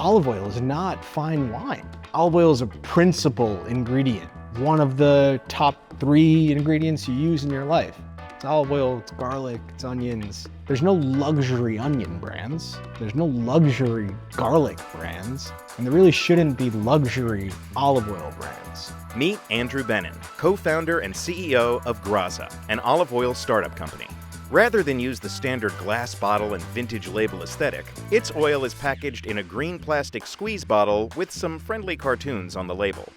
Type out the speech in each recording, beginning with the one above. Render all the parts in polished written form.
olive oil is not fine wine. Olive oil is a principal ingredient, one of the top 3 ingredients you use in your life. It's olive oil, it's garlic, it's onions. There's no luxury onion brands. There's no luxury garlic brands. And there really shouldn't be luxury olive oil brands. Meet Andrew Benin, co-founder and CEO of Graza, an olive oil startup company. Rather than use the standard glass bottle and vintage label aesthetic, its oil is packaged in a green plastic squeeze bottle with some friendly cartoons on the label.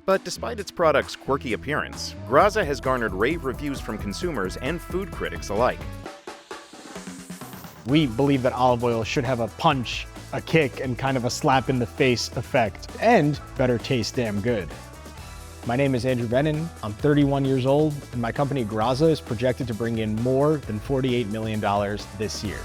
But despite its product's quirky appearance, Graza has garnered rave reviews from consumers and food critics alike. We believe that olive oil should have a punch, a kick, and kind of a slap in the face effect, and better taste damn good. My name is Andrew Benin, I'm 31 years old, and my company Graza is projected to bring in more than $48 million this year.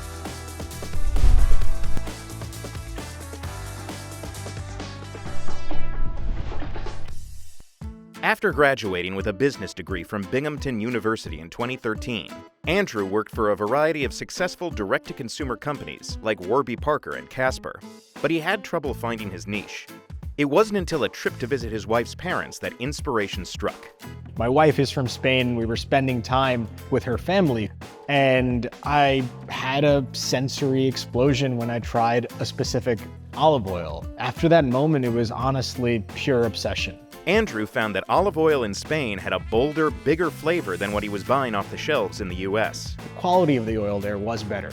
After graduating with a business degree from Binghamton University in 2013, Andrew worked for a variety of successful direct-to-consumer companies like Warby Parker and Casper, but he had trouble finding his niche. It wasn't until a trip to visit his wife's parents that inspiration struck. My wife is from Spain. We were spending time with her family, and I had a sensory explosion when I tried a specific olive oil. After that moment, it was honestly pure obsession. Andrew found that olive oil in Spain had a bolder, bigger flavor than what he was buying off the shelves in the US. The quality of the oil there was better.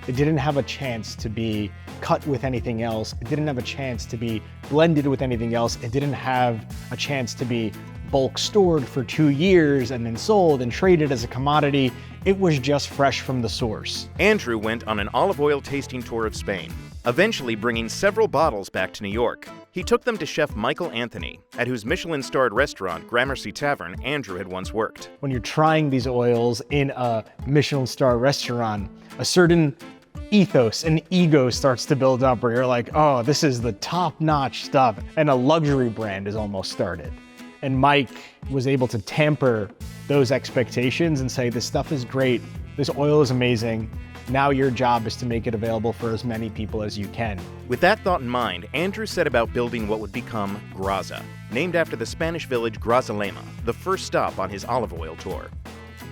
It didn't have a chance to be cut with anything else. It didn't have a chance to be blended with anything else. It didn't have a chance to be bulk stored for 2 years and then sold and traded as a commodity. It was just fresh from the source. Andrew went on an olive oil tasting tour of Spain, eventually bringing several bottles back to New York. He took them to Chef Michael Anthony, at whose Michelin-starred restaurant, Gramercy Tavern, Andrew had once worked. When you're trying these oils in a Michelin-star restaurant, a certain ethos and ego starts to build up where you're like, oh, this is the top-notch stuff, and a luxury brand is almost started. And Mike was able to tamper those expectations and say, this stuff is great, this oil is amazing, now your job is to make it available for as many people as you can. With that thought in mind, Andrew set about building what would become Graza, named after the Spanish village Grazalema, the first stop on his olive oil tour.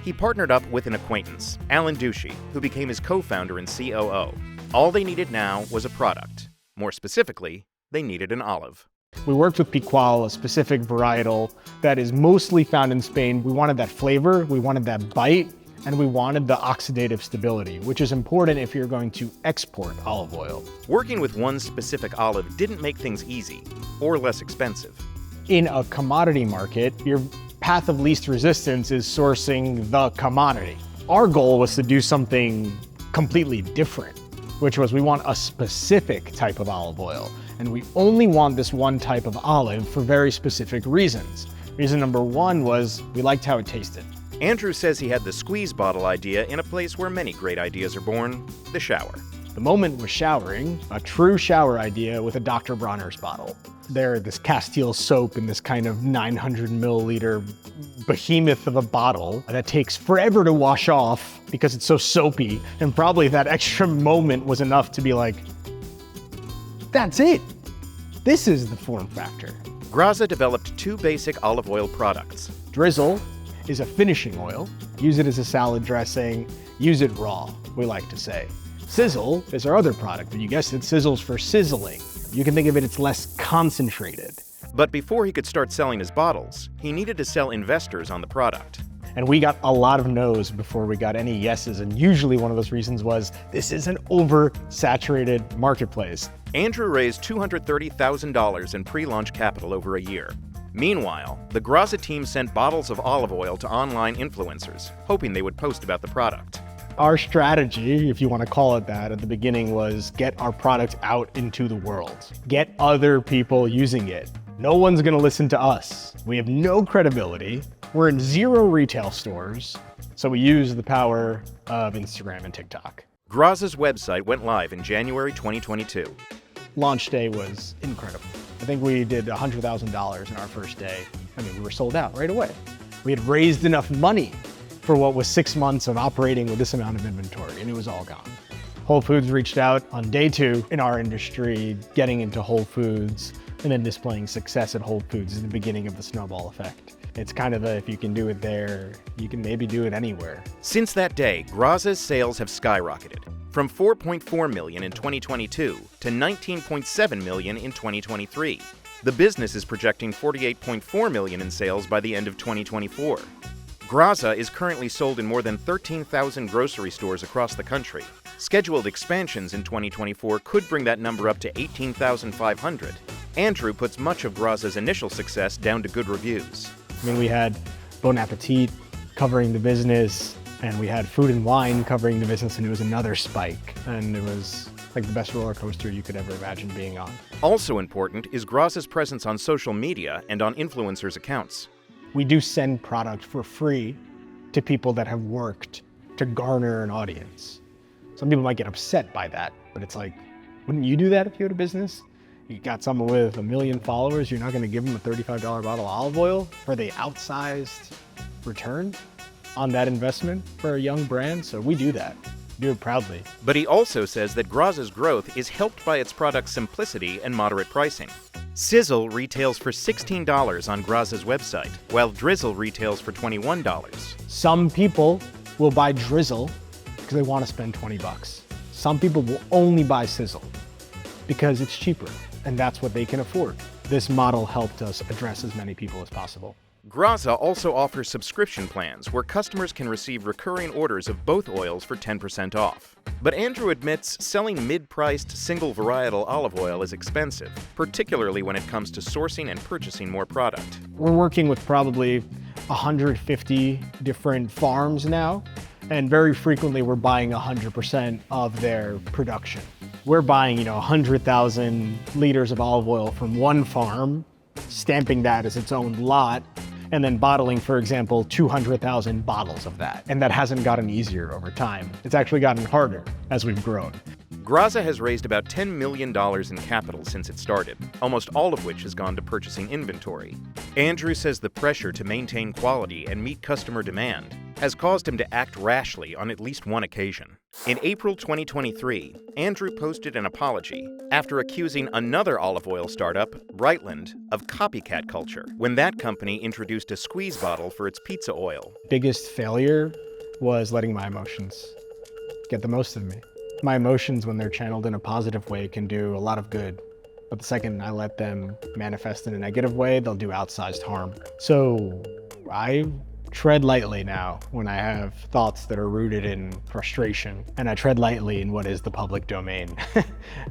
He partnered up with an acquaintance, Alan Ducey, who became his co-founder and COO. All they needed now was a product. More specifically, they needed an olive. We worked with Picual, a specific varietal that is mostly found in Spain. We wanted that flavor, we wanted that bite, and we wanted the oxidative stability, which is important if you're going to export olive oil. Working with one specific olive didn't make things easy or less expensive. In a commodity market, your path of least resistance is sourcing the commodity. Our goal was to do something completely different, which was we want a specific type of olive oil, and we only want this one type of olive for very specific reasons. Reason number 1 was we liked how it tasted. Andrew says he had the squeeze bottle idea in a place where many great ideas are born, the shower. The moment was showering, a true shower idea with a Dr. Bronner's bottle. There, this Castile soap in this kind of 900 milliliter behemoth of a bottle that takes forever to wash off because it's so soapy, and probably that extra moment was enough to be like, that's it. This is the form factor. Graza developed 2 basic olive oil products. Drizzle is a finishing oil. Use it as a salad dressing, use it raw, we like to say. Sizzle is our other product, and you guessed it, sizzles for sizzling. You can think of it, it's less concentrated. But before he could start selling his bottles, he needed to sell investors on the product. And we got a lot of no's before we got any yeses, and usually one of those reasons was, this is an oversaturated marketplace. Andrew raised $230,000 in pre-launch capital over a year. Meanwhile, the Graza team sent bottles of olive oil to online influencers, hoping they would post about the product. Our strategy, if you want to call it that, at the beginning was get our product out into the world. Get other people using it. No one's going to listen to us. We have no credibility. We're in 0 retail stores. So we use the power of Instagram and TikTok. Graza's website went live in January 2022. Launch day was incredible. I think we did $100,000 in our first day. I mean, we were sold out right away. We had raised enough money for what was 6 months of operating with this amount of inventory, and it was all gone. Whole Foods reached out on day 2 in our industry, getting into Whole Foods and then displaying success at Whole Foods is the beginning of the snowball effect. It's kind of if you can do it there, you can maybe do it anywhere. Since that day, Graza's sales have skyrocketed, from 4.4 million in 2022 to 19.7 million in 2023. The business is projecting 48.4 million in sales by the end of 2024. Graza is currently sold in more than 13,000 grocery stores across the country. Scheduled expansions in 2024 could bring that number up to 18,500. Andrew puts much of Graza's initial success down to good reviews. I mean, we had Bon Appetit covering the business, and we had Food and Wine covering the business, and it was another spike. And it was like the best roller coaster you could ever imagine being on. Also important is Graza's presence on social media and on influencers' accounts. We do send product for free to people that have worked to garner an audience. Some people might get upset by that, but it's like, wouldn't you do that if you had a business? You got someone with 1 million followers, you're not gonna give them a $35 bottle of olive oil for the outsized return on that investment for a young brand? So we do that. We do it proudly. But he also says that Graza's growth is helped by its product's simplicity and moderate pricing. Sizzle retails for $16 on Graza's website, while Drizzle retails for $21. Some people will buy Drizzle because they want to spend 20 bucks. Some people will only buy Sizzle because it's cheaper, and that's what they can afford. This model helped us address as many people as possible. Graza also offers subscription plans where customers can receive recurring orders of both oils for 10% off. But Andrew admits selling mid-priced single varietal olive oil is expensive, particularly when it comes to sourcing and purchasing more product. We're working with probably 150 different farms now, and very frequently we're buying 100% of their production. We're buying, 100,000 liters of olive oil from one farm, stamping that as its own lot, and then bottling, for example, 200,000 bottles of that. And that hasn't gotten easier over time. It's actually gotten harder as we've grown. Graza has raised about $10 million in capital since it started, almost all of which has gone to purchasing inventory. Andrew says the pressure to maintain quality and meet customer demand has caused him to act rashly on at least one occasion. In April 2023, Andrew posted an apology after accusing another olive oil startup, Brightland, of copycat culture when that company introduced a squeeze bottle for its pizza oil. Biggest failure was letting my emotions get the most of me. My emotions, when they're channeled in a positive way, can do a lot of good. But the second I let them manifest in a negative way, they'll do outsized harm. So I tread lightly now when I have thoughts that are rooted in frustration. And I tread lightly in what is the public domain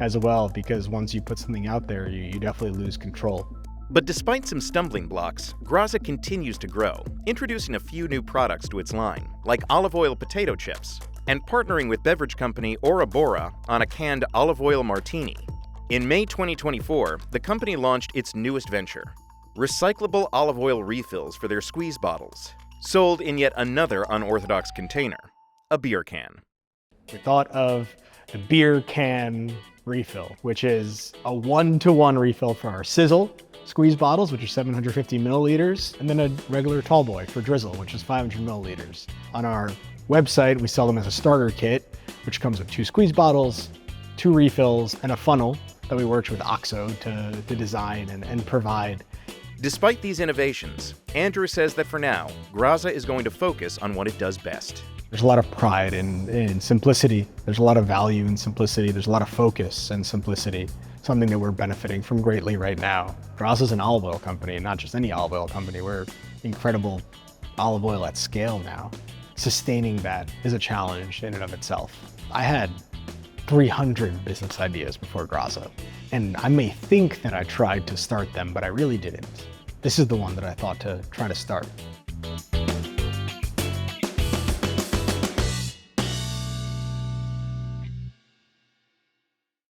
as well, because once you put something out there, you definitely lose control. But despite some stumbling blocks, Graza continues to grow, introducing a few new products to its line, like olive oil potato chips, and partnering with beverage company Ora Bora on a canned olive oil martini. In May 2024, the company launched its newest venture, recyclable olive oil refills for their squeeze bottles, sold in yet another unorthodox container, a beer can. We thought of the beer can refill, which is a 1-to-1 refill for our Sizzle squeeze bottles, which are 750 milliliters, and then a regular tall boy for Drizzle, which is 500 milliliters. On our website, we sell them as a starter kit, which comes with 2 squeeze bottles, 2 refills, and a funnel that we worked with OXO to design and provide. Despite these innovations, Andrew says that for now, Graza is going to focus on what it does best. There's a lot of pride in simplicity. There's a lot of value in simplicity. There's a lot of focus in simplicity, something that we're benefiting from greatly right now. Graza's an olive oil company, and not just any olive oil company. We're incredible olive oil at scale now. Sustaining that is a challenge in and of itself. I had 300 business ideas before Graza, and I may think that I tried to start them, but I really didn't. This is the one that I thought to try to start.